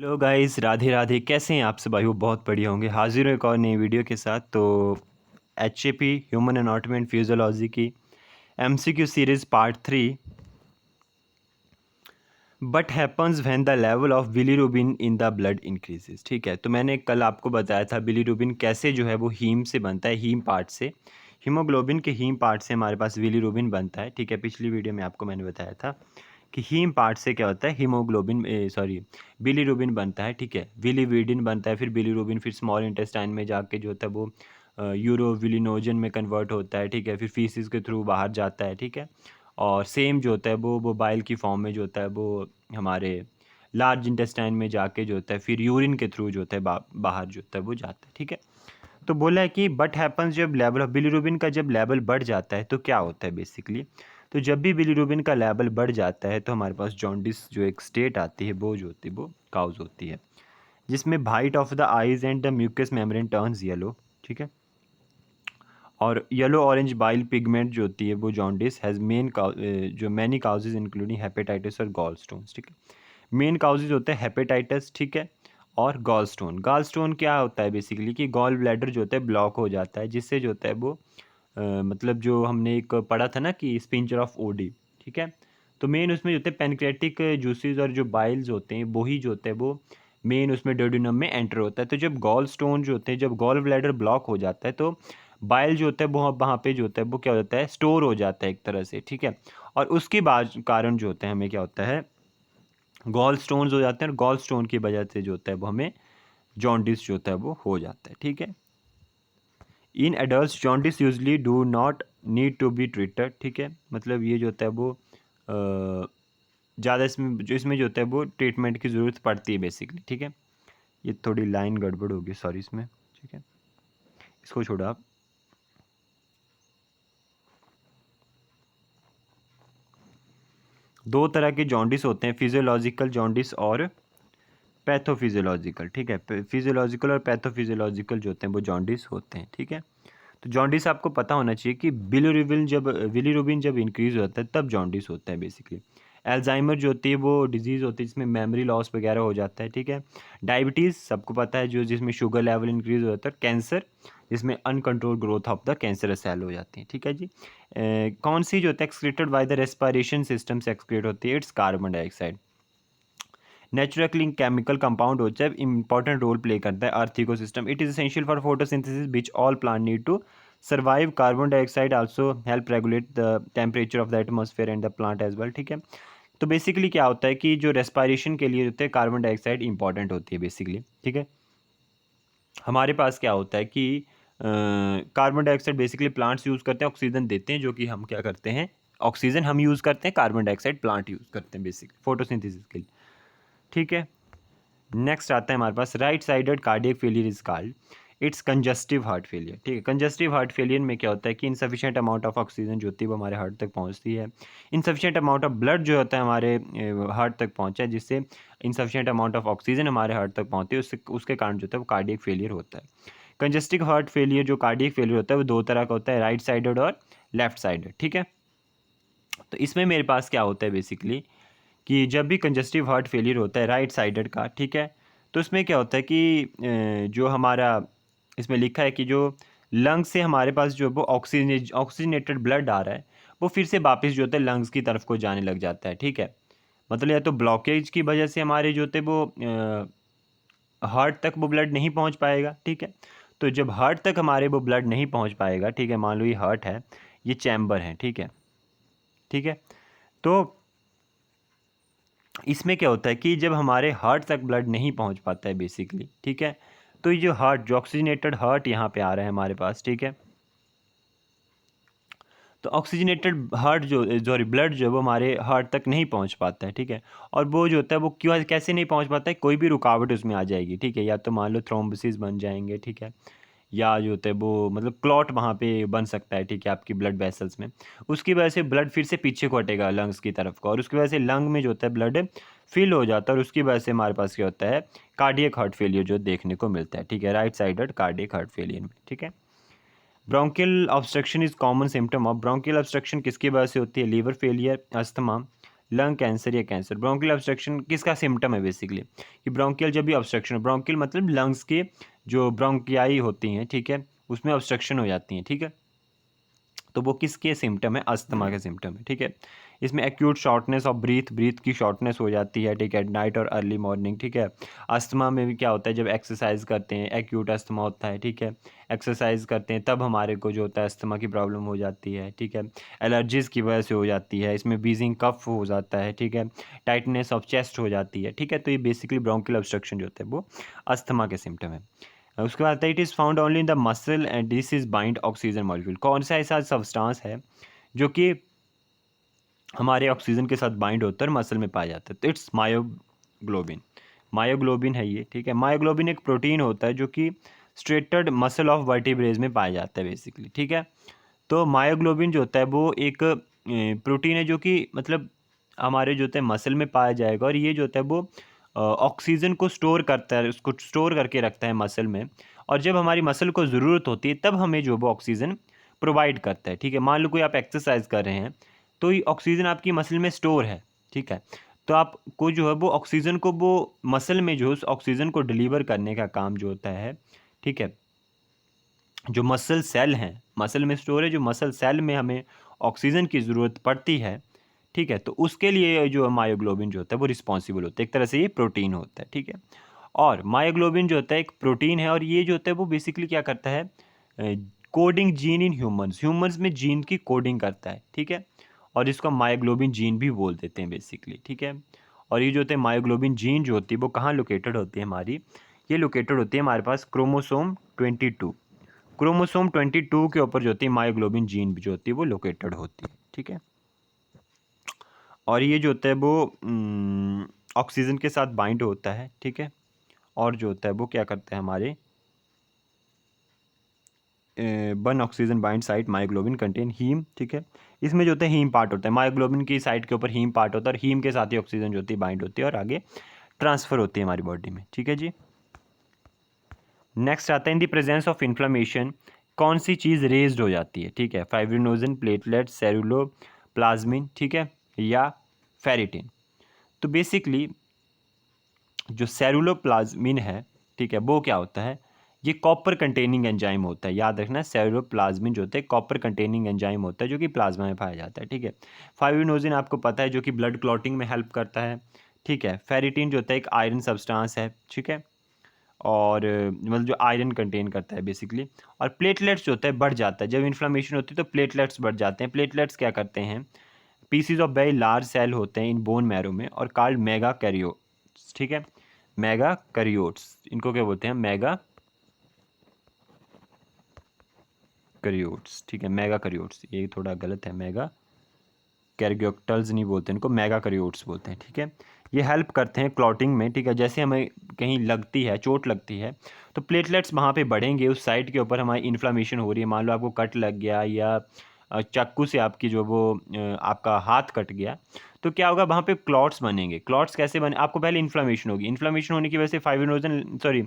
Hello guys, Radhe Radhe. कैसे हैं आप सब? भाई वो बहुत बढ़िया होंगे। हाजिर हूँ एक और नई वीडियो के साथ। तो HAP human anatomy and physiology की MCQ series part 3। But happens when the level of bilirubin in the blood increases. ठीक है, तो मैंने कल आपको बताया था बिलीरुबिन कैसे जो है वो हीम से बनता है, हीम पार्ट से। हीमोग्लोबिन के हीम पार्ट से हमारे पास बिलीरुबिन बनता है। ठीक है, पिछली वीडियो में आपको मैंने बताया था कि हीम पार्ट से क्या होता है, हीमोग्लोबिन सॉरी बिलीरुबिन बनता है। ठीक है, बिलीविडिन बनता है, फिर बिलीरुबिन फिर स्मॉल इंटेस्टाइन में जाके जो होता है वो यूरोविलिनोजन में कन्वर्ट होता है। ठीक है, फिर फीसिस के थ्रू बाहर जाता है। ठीक है, और सेम जो होता है वो बाइल की फॉर्म में जो होता है वो हमारे लार्ज इंटेस्टाइन में जाके जो होता है फिर यूरिन के थ्रू जो होता है बाहर जो होता है वो जाता है। ठीक है, तो बोला है कि बट हैपन्स जब लेवल ऑफ बिलीरुबिन का जब लेवल बढ़ जाता है तो क्या होता है बेसिकली। तो जब भी बिलीरुबिन का लेवल बढ़ जाता है तो हमारे पास जॉन्डिस जो एक स्टेट आती है वो जो होती है वो काउज होती है, जिसमें white of the eyes and the mucous membrane turns yellow. ठीक है, और येलो ऑरेंज बाइल पिगमेंट जो होती है वो जॉन्डिस हैज़ मेन जो मैनी काउजेज इंक्लूडिंग हेपेटाइटिस और गॉल स्टोन्स। ठीक है, मेन काउजेज होते हैं हेपेटाइटिस। ठीक है, और गॉल स्टोन। गॉल स्टोन क्या होता है बेसिकली कि गॉल ब्लैडर जो होता है ब्लॉक हो जाता है, जिससे जो होता है वो मतलब जो हमने एक पढ़ा था ना कि स्पिंचर ऑफ ओडी। ठीक है, तो मेन उसमें जो होते हैं पेनक्रेटिक जूसेस और जो बाइल्स होते हैं वही जो होता है वो मेन उसमें डोडिनम में एंटर होता है। तो जब गॉल स्टोन जो होते हैं, जब गॉल ब्लैडर ब्लॉक हो जाता है तो बाइल जो होता है वो वहाँ पे जो होता है वो क्या हो जाता है, स्टोर हो जाता है एक तरह से। ठीक है, और उसके बाद कारण जो होता है हमें क्या होता है, गॉल स्टोन्स हो जाते हैं, और गॉल स्टोन की वजह से जो होता है वो हमें जॉन्डिस जो होता है वो हो जाता है। ठीक है, in adult jaundice usually do not need to be treated. ठीक है, मतलब ये जो होता है वो ज़्यादा इसमें जो होता है वो ट्रीटमेंट की ज़रूरत पड़ती है बेसिकली। ठीक है, ये थोड़ी लाइन गड़बड़ होगी, सॉरी इसमें। ठीक है, इसको छोड़ो आप। दो तरह के जॉन्डिस होते हैं, फिजियोलॉजिकल जॉन्डिस और पैथोफिजियोलॉजिकल। ठीक है, फिजियोलॉजिकल और पैथोफिजियोलॉजिकल जो होते हैं वो जॉन्डिस होते हैं। ठीक है, तो जॉन्डिस आपको पता होना चाहिए कि बिलीरुबिन जब इंक्रीज होता है तब जॉन्डिस होता है बेसिकली। अल्जाइमर जो होती है वो डिजीज़ होती है जिसमें मेमोरी लॉस वगैरह हो जाता है। ठीक है, डायबिटीज़ सबको पता है जो जिसमें शुगर लेवल इंक्रीज हो जाता है। कैंसर जिसमें uncontrol growth of the cancerous cell हो जाती है। ठीक है जी, कौन सी जो होता है excreted by the respiration system से एक्सक्रीट होती है, it's carbon dioxide. Naturally chemical compound होता है, इंपॉर्टेंट रोल प्ले करता है earth ecosystem. It is essential for photosynthesis which all plant need to survive. Carbon dioxide also help regulate the temperature of the atmosphere and the plant as well. ठीक है, तो basically क्या होता है कि जो रेस्पिरेशन के लिए होते हैं कार्बन डाइऑक्साइड इंपॉर्टेंट होती है बेसिकली। ठीक है, हमारे पास क्या होता है कि carbon dioxide basically plants use करते हैं, ऑक्सीजन देते हैं, जो कि हम क्या करते हैं, ऑक्सीजन हम यूज़ करते हैं, कार्बन डाइऑक्साइड प्लांट यूज़ करते हैं बेसिकली फोटोसिंथेसिस के लिए। ठीक है, नेक्स्ट आता है हमारे पास right sided cardiac failure is called it's congestive heart failure. ठीक है, कंजस्टिव हार्ट फेलियर में क्या होता है कि इनसफिशिएंट अमाउंट ऑफ ऑक्सीजन जो होती है वो हमारे हार्ट तक पहुंचती है। इनसफिशिएंट अमाउंट ऑफ ब्लड जो होता है हमारे हार्ट तक पहुंचा है, जिससे इनसफिशिएंट अमाउंट ऑफ ऑक्सीजन हमारे हार्ट तक पहुंचती है, उससे उसके कारण जो होता है वो कार्डियक फेलियर होता है। कंजस्टिव हार्ट फेलियर जो कार्डियक फेलियर होता है वो दो तरह का होता है, राइट साइडेड और लेफ्ट साइडेड। ठीक है, तो इसमें मेरे पास क्या होता है बेसिकली कि जब भी कंजस्टिव हार्ट फेलियर होता है राइट साइडेड का, ठीक है, तो इसमें क्या होता है कि जो हमारा इसमें लिखा है कि जो लंग्स से हमारे पास जो वो ऑक्सीजनेटेड ब्लड आ रहा है वो फिर से वापस जो होता है लंग्स की तरफ को जाने लग जाता है। ठीक है, मतलब या तो ब्लॉकेज की वजह से हमारे जो होते वो हार्ट तक वो ब्लड नहीं पहुंच पाएगा। ठीक है, तो जब हार्ट तक हमारे वो ब्लड नहीं पहुंच पाएगा, ठीक है, मान लो ये हार्ट है, ये चैम्बर है। ठीक है, ठीक है, तो इसमें क्या होता है कि जब हमारे हार्ट तक ब्लड नहीं पहुंच पाता है बेसिकली, ठीक है, तो ये जो हार्ट जो ऑक्सीजनेटेड हार्ट यहाँ पे आ रहा है हमारे पास। ठीक है, तो ऑक्सीजनेटेड हार्ट जो सॉरी ब्लड जो है वो हमारे हार्ट तक नहीं पहुंच पाता है। ठीक है, और वो जो होता है वो क्यों कैसे नहीं पहुंच पाता है, कोई भी रुकावट उसमें आ जाएगी। ठीक है, या तो मान लो थ्रोम्बोसिस बन जाएंगे। ठीक है, या जो होता है वो मतलब क्लॉट वहाँ पे बन सकता है। ठीक है, आपकी ब्लड वेसल्स में, उसकी वजह से ब्लड फिर से पीछे को हटेगा लंग्स की तरफ को, और उसकी वजह से लंग में जो होता है ब्लड फिल हो जाता है, और उसकी वजह से हमारे पास क्या होता है, कार्डियक हार्ट फेलियर जो देखने को मिलता है। ठीक है, right sided cardiac heart failure में। ठीक है, bronchial obstruction is common symptom of bronchial obstruction किसकी वजह से होती है, liver failure, asthma, lung cancer या कैंसर। ब्रोंकियल ऑब्स्ट्रक्शन किसका सिम्टम है बेसिकली, कि ब्रोंकियल जब भी ऑब्स्ट्रक्शन, ब्रोंकियल मतलब लंग्स के जो ब्रोंकियाई होती हैं, ठीक है, उसमें ऑब्स्ट्रक्शन हो जाती हैं, ठीक है, तो वो किसके सिम्टम है, अस्थमा के सिम्टम है, ठीक है। इसमें एक्यूट शॉर्टनेस ऑफ ब्रीथ की शॉर्टनेस हो जाती है, ठीक है, नाइट और अर्ली मॉर्निंग, ठीक है। अस्थमा में भी क्या होता है, जब एक्सरसाइज करते हैं एक्यूट अस्थमा होता है, ठीक है, एक्सरसाइज करते हैं तब हमारे को जो होता है अस्थमा की प्रॉब्लम हो जाती है, ठीक है। एलर्जीज़ की वजह से हो जाती है, इसमें बीजिंग कफ हो जाता है, ठीक है, टाइटनेस ऑफ चेस्ट हो जाती है, ठीक है। तो ये बेसिकली ब्रोंकियल ऑब्स्ट्रक्शन जो होता है वो अस्थमा के सिम्टम है। उसके बाद आता है it is found only in the muscle and this is bind oxygen molecule. कौन सा ऐसा सब्सटेंस है जो कि हमारे ऑक्सीजन के साथ बाइंड होता है और मसल में पाया जाता है, तो इट्स मायोग्लोबिन। मायोग्लोबिन है ये, ठीक है। मायोग्लोबिन एक प्रोटीन होता है जो कि स्ट्रेटेड मसल ऑफ वर्टिब्रेज में पाया जाता है बेसिकली, ठीक है। तो मायोग्लोबिन जो होता है वो एक प्रोटीन है जो कि मतलब हमारे जो होता है मसल में पाया जाएगा, और ये जो होता है वो ऑक्सीजन को स्टोर करता है, उसको स्टोर करके रखता है मसल में, और जब हमारी मसल को ज़रूरत होती है तब हमें जो वो ऑक्सीजन प्रोवाइड करता है, ठीक है। मान लो कोई आप एक्सरसाइज कर रहे हैं तो ये ऑक्सीजन आपकी मसल में स्टोर है, ठीक है, तो आपको जो है वो ऑक्सीजन को वो मसल में जो है उस ऑक्सीजन को डिलीवर करने का काम जो होता है, ठीक है, जो मसल सेल हैं, मसल में स्टोर है, जो मसल सेल में हमें ऑक्सीजन की ज़रूरत पड़ती है, ठीक है, तो उसके लिए जो मायोग्लोबिन जो होता है वो रिस्पॉन्सिबल होता है, एक तरह से ये प्रोटीन होता है, ठीक है। और मायोग्लोबिन जो होता है एक प्रोटीन है, और ये जो होता है वो बेसिकली क्या करता है, coding gene in humans, humans में जीन की कोडिंग करता है, ठीक है, और इसको मायोग्लोबिन जीन भी बोल देते हैं बेसिकली, ठीक है। और ये जो होते हैं मायोग्लोबिन जीन जो होती है वो कहाँ लोकेटेड होती है हमारी, ये लोकेटेड होती है हमारे पास क्रोमोसोम 22। क्रोमोसोम 22 के ऊपर जो होती है मायोग्लोबिन जीन भी जो होती है वो लोकेटेड होती है, ठीक है। और ये जो होता है वो ऑक्सीजन के साथ बाइंड होता है, ठीक है, और जो होता है वो क्या करता है हमारे one oxygen bind site myoglobin contain haem, ठीक है। इसमें जो होता है हीम पार्ट होता है, मायोग्लोबिन की साइट के ऊपर हीम पार्ट होता है, और हीम के साथ ही ऑक्सीजन जो होती है बाइंड होती है और आगे ट्रांसफ़र होती है हमारी बॉडी में, ठीक है जी। नेक्स्ट आता है in the presence of inflammation कौन सी चीज़ रेज्ड हो जाती है, ठीक है, फाइब्रिनोजन, प्लेटलेट, सेरुलोप्लाज्मिन, ठीक है, या फेरिटिन। तो बेसिकली जो सेरुलोप्लाज्मिन है, ठीक है, वो क्या होता है, ये कॉपर कंटेनिंग एंजाइम होता है, याद रखना, सेरुलोप्लाज्मिन जो होता है कॉपर कंटेनिंग एंजाइम होता है जो कि प्लाज्मा में पाया जाता है, ठीक है। फाइब्रिनोजिन आपको पता है जो कि ब्लड क्लॉटिंग में हेल्प करता है, ठीक है। फेरिटिन जो होता है एक आयरन सब्सटेंस है, ठीक है, और मतलब जो आयरन कंटेन करता है बेसिकली। और प्लेटलेट्स जो होता है बढ़ जाता है, जब इन्फ्लेमेशन होती है तो प्लेटलेट्स बढ़ जाते हैं। प्लेटलेट्स क्या करते हैं, pieces of very large cell होते हैं इन बोन मैरो में और कॉल्ड मेगा कैरियोट्स, ठीक है, मेगा कैरियोट्स, इनको क्या बोलते हैं, मेगा कैरियोट्स, ठीक है, मेगा कैरियोट्स, ये थोड़ा गलत है, मेगा कैरियोटल्स नहीं बोलते इनको, मेगा कैरियोट्स बोलते हैं, ठीक है। ये हेल्प करते हैं क्लॉटिंग में, ठीक है, जैसे हमें कहीं लगती है, चोट लगती है तो प्लेटलेट्स वहाँ पे बढ़ेंगे, उस साइड के ऊपर हमारी इन्फ्लामेशन हो रही है, मान लो आपको कट लग गया या चाकू से आपकी जो वो आपका हाथ कट गया, तो क्या होगा, वहाँ पे क्लॉट्स बनेंगे। क्लॉट्स कैसे बने, आपको पहले इन्फ्लामेशन होगी, इन्फ्लामेशन होने की वजह से फाइब्रिनोजन सॉरी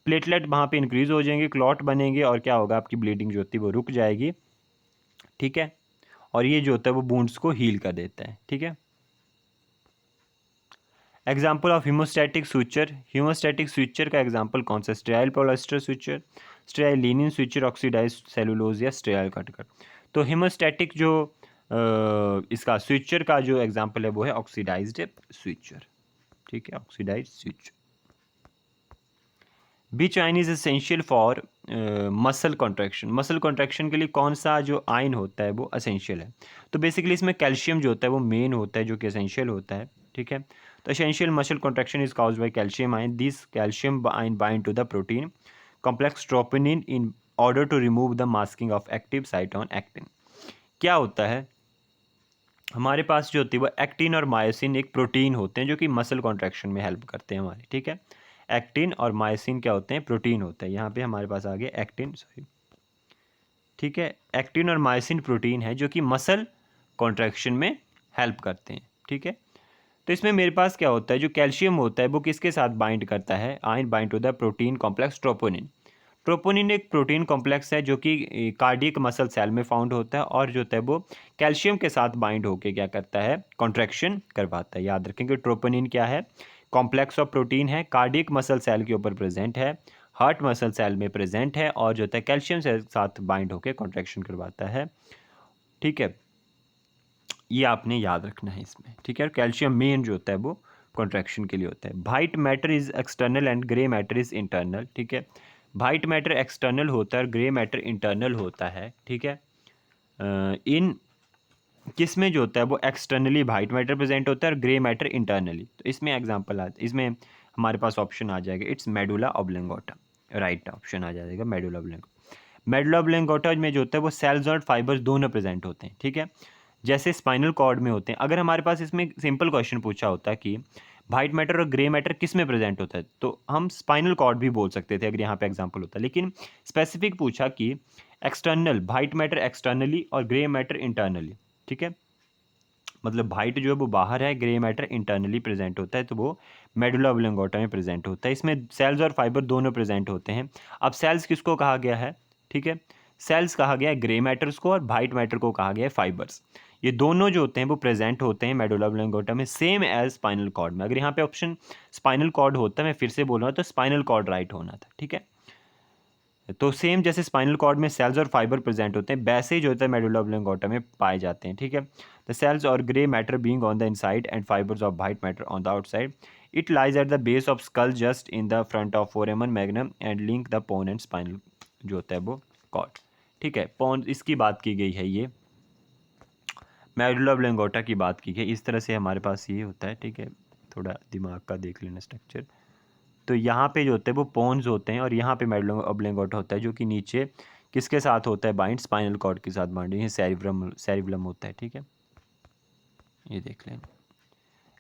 प्लेटलेट वहाँ पे इंक्रीज हो जाएंगे, क्लॉट बनेंगे, और क्या होगा, आपकी ब्लीडिंग जो होती है वो रुक जाएगी, ठीक है, और ये जो होता है वो वुंड्स को हील कर देता है, ठीक है। Example of haemostatic suture, haemostatic suture का एग्जाम्पल कौन सा, sterile polyester suture, sterile linen suture, oxidised cellulose या स्टेराइल कटकर। तो हीमोस्टैटिक जो इसका स्विचर का जो एग्जाम्पल है वो है ऑक्सीडाइज्ड स्विचर, ठीक है, oxidised switcher. Which ion is essential for muscle contraction, muscle contraction के लिए कौन सा जो आयन होता है वो असेंशियल है, तो बेसिकली इसमें कैल्शियम जो होता है वो मेन होता है जो कि असेंशियल होता है, ठीक है। तो essential muscle contraction is caused by calcium ion, this calcium ion bind to the protein complex troponin in order to remove the masking of active site on actin. क्या होता है, हमारे पास जो होती है वो एक्टिन और मायोसिन एक प्रोटीन होते हैं जो कि मसल कॉन्ट्रैक्शन में हेल्प करते हैं हमारे, ठीक है। एक्टिन और मायोसिन क्या होते हैं, प्रोटीन होते हैं, यहाँ पे हमारे पास आ गया एक्टिन, सॉरी, ठीक है, एक्टिन और मायोसिन प्रोटीन है जो कि मसल कॉन्ट्रैक्शन में हेल्प करते हैं, ठीक है। तो इसमें मेरे पास क्या होता है, जो कैल्शियम होता है वो किसके साथ बाइंड करता है, ion bind to the protein complex troponin. Troponin एक प्रोटीन कॉम्प्लेक्स है जो कि कार्डियक मसल सेल में फाउंड होता है और जो होता है वो कैल्शियम के साथ बाइंड होकर क्या करता है, कॉन्ट्रैक्शन करवाता है। याद रखें कि ट्रोपोनिन क्या है, कॉम्प्लेक्स ऑफ प्रोटीन है, कार्डियक मसल सेल के ऊपर प्रेजेंट है, हार्ट मसल सेल में प्रेजेंट है और जो होता है कैल्शियम से साथ बाइंड होकर कॉन्ट्रैक्शन करवाता है। ठीक है, ये आपने याद रखना है इसमें। ठीक है, कैल्शियम मेन जो होता है वो कॉन्ट्रैक्शन के लिए होता है। White matter is external and grey matter is internal. ठीक है, वाइट मैटर एक्सटर्नल होता है और ग्रे मैटर इंटरनल होता है। ठीक है, इन किस में जो होता है वो एक्सटर्नली वाइट मैटर प्रेजेंट होता है और ग्रे मैटर इंटरनली। तो इसमें एग्जांपल आ, इसमें हमारे पास ऑप्शन आ जाएगा, इट्स मेडुला ऑब्लिंगोटा, राइट ऑप्शन आ जाएगा मेडुला ऑब्लिंगोटा। मेडुला ऑब्लिंगोटा में जो होता है वो सेल्स और फाइबर्स दोनों प्रेजेंट होते हैं। ठीक है, जैसे स्पाइनल कॉर्ड में होते हैं। अगर हमारे पास इसमें सिंपल क्वेश्चन पूछा होता कि वाइट मैटर और ग्रे मैटर किस में प्रेजेंट होता है, तो हम स्पाइनल कॉर्ड भी बोल सकते थे अगर यहाँ पे एग्जांपल होता। लेकिन स्पेसिफिक पूछा कि एक्सटर्नल वाइट मैटर एक्सटर्नली और ग्रे मैटर इंटरनली। ठीक है, मतलब वाइट जो है वो बाहर है, ग्रे मैटर इंटरनली प्रेजेंट होता है, तो वो मेडुला ऑब्लिंगोटा में प्रेजेंट होता है। इसमें सेल्स और फाइबर दोनों प्रेजेंट होते हैं। अब सेल्स किसको कहा गया है, ठीक है, सेल्स कहा गया है ग्रे मैटर्स को और वाइट मैटर को कहा गया है फाइबर्स। ये दोनों जो होते हैं वो प्रेजेंट होते हैं मेडुला ऑब्लिंगोटा में, सेम एज स्पाइनल कॉर्ड में। अगर यहाँ पे ऑप्शन स्पाइनल कॉर्ड होता, मैं फिर से बोल रहा हूँ, तो स्पाइनल कॉर्ड राइट होना था। ठीक है, तो सेम जैसे स्पाइनल कॉर्ड में सेल्स और फाइबर प्रेजेंट होते हैं, वैसे ही जो होता है मेडुला ऑब्लिंगोटा में पाए जाते हैं। ठीक है, द सेल्स और grey matter being on the inside and fibres of white matter on the outside, it lies at the base of skull just in the front of foramen magnum and link the pons and spinal जो होता है वो cord. ठीक है, पोन इसकी बात की गई है, ये मेडुला ऑब्लिंगोटा की बात की गई। इस तरह से हमारे पास ये होता है। ठीक है, थोड़ा दिमाग का देख लेना स्ट्रक्चर। तो यहाँ पे जो होते हैं वो पोन्स होते हैं और यहाँ पे मेडुला ऑब्लिंगोटा होता है जो कि नीचे किसके साथ होता है बाइंड, स्पाइनल कॉर्ड के साथ बाइंड, ये सेरिब्रम होता है। ठीक है, ये देख लें।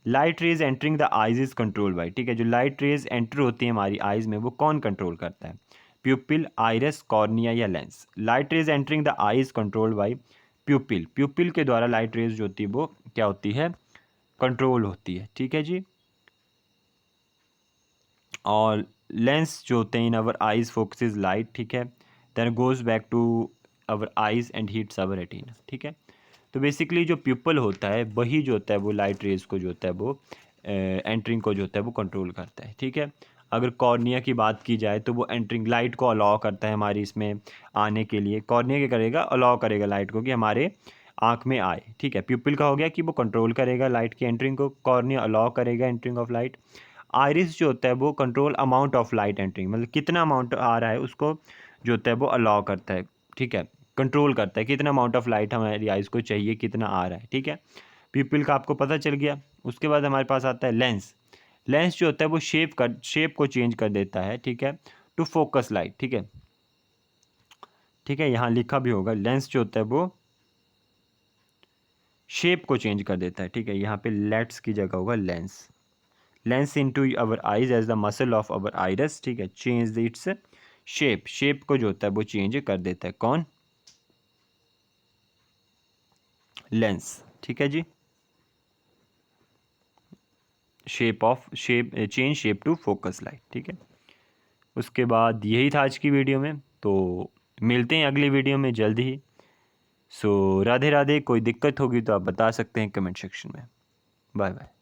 Light rays entering the eyes is control by. ठीक है, जो लाइट रेज एंटर होती है हमारी आइज में वो कौन कंट्रोल करता है, प्यूपिल, आइरिस, कॉर्निया या lens. Light rays entering the I is controlled by प्यूपिल। प्यूपिल के द्वारा लाइट रेज जो होती है वो क्या होती है, कंट्रोल होती है। ठीक है जी, और लेंस जो होते हैं in our eyes focuses light. ठीक है, then goes back to our eyes and hits our retina. ठीक है, तो बेसिकली जो प्यूपल होता है वही जो होता है वो लाइट रेज को जो होता है वो एंटरिंग को जो होता है वो कंट्रोल करता है। ठीक है, अगर कॉर्निया की बात की जाए तो वो एंटरिंग लाइट को अलाउ करता है हमारी इसमें आने के लिए। कॉर्निया क्या करेगा, अलाउ करेगा लाइट को कि हमारे आँख में आए। ठीक है, प्यूपिल का हो गया कि वो कंट्रोल करेगा लाइट की एंटरिंग को, कॉर्निया अलाउ करेगा एंटरिंग ऑफ लाइट। आइरिस जो होता है वो control amount of light entering, मतलब कितना अमाउंट आ रहा है उसको जो होता है वो अलाउ करता है। ठीक है, कंट्रोल करता है कितना अमाउंट ऑफ लाइट हमारी आइज़ को चाहिए, कितना आ रहा है। ठीक है, पीपल का आपको पता चल गया। उसके बाद हमारे पास आता है लेंस। लेंस जो होता है वो शेप को चेंज कर देता है। ठीक है, टू फोकस लाइट। ठीक है, ठीक है, यहाँ लिखा भी होगा, लेंस जो होता है वो शेप को चेंज कर देता है। ठीक है, यहाँ पे लेट्स की जगह होगा lens. Lens into our eyes as the muscle of our iris. ठीक है, चेंज इट्स शेप को जो होता है वो चेंज कर देता है कौन, लेंस। ठीक है जी, change shape to focus light. ठीक है, उसके बाद यही था आज की वीडियो में, तो मिलते हैं अगली वीडियो में जल्द ही। सो राधे राधे। कोई दिक्कत होगी तो आप बता सकते हैं कमेंट सेक्शन में। Bye bye.